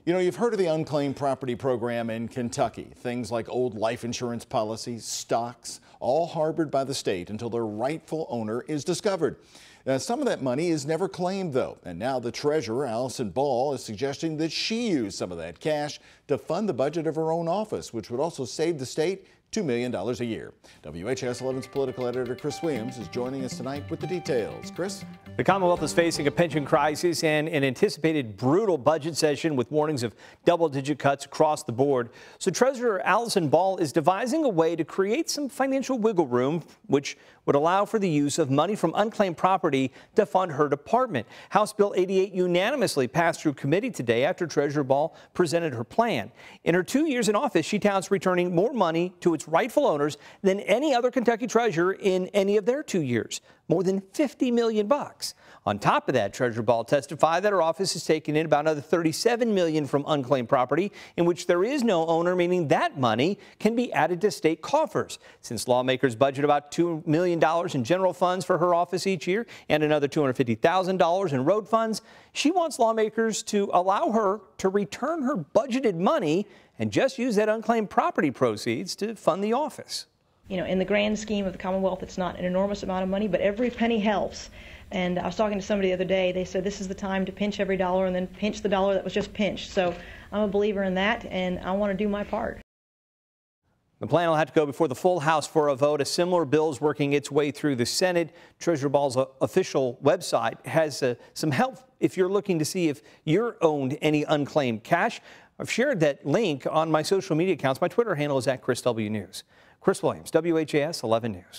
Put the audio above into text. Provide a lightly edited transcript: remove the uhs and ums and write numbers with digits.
You know, you've heard of the unclaimed property program in Kentucky. Things like old life insurance policies, stocks, all harbored by the state until their rightful owner is discovered. Some of that money is never claimed, though, and now the Treasurer, Alison Ball, is suggesting that she use some of that cash to fund the budget of her own office, which would also save the state $2 million a year. WHAS 11's political editor Chris Williams is joining us tonight with the details. Chris? The Commonwealth is facing a pension crisis and an anticipated brutal budget session with warnings of double-digit cuts across the board. So Treasurer Alison Ball is devising a way to create some financial wiggle room, which would allow for the use of money from unclaimed property to fund her department. House Bill 88 unanimously passed through committee today after Treasurer Ball presented her plan. In her 2 years in office, she touts returning more money to its rightful owners than any other Kentucky treasurer in any of their 2 years, more than $50 million. On top of that, Treasurer Ball testified that her office is taking in about another $37 million from unclaimed property in which there is no owner, meaning that money can be added to state coffers. Since lawmakers budget about $2 million in general funds for her office each year and another $250,000 in road funds, she wants lawmakers to allow her to return her budgeted money and just use that unclaimed property proceeds to fund the office. You know, in the grand scheme of the Commonwealth, it's not an enormous amount of money, but every penny helps. And I was talking to somebody the other day. They said this is the time to pinch every dollar and then pinch the dollar that was just pinched. So I'm a believer in that, and I want to do my part. The plan will have to go before the full House for a vote. A similar bill is working its way through the Senate. Treasurer Ball's official website has some help if you're looking to see if you're owned any unclaimed cash. I've shared that link on my social media accounts. My Twitter handle is @ChrisW News. Chris Williams, WHAS 11 News.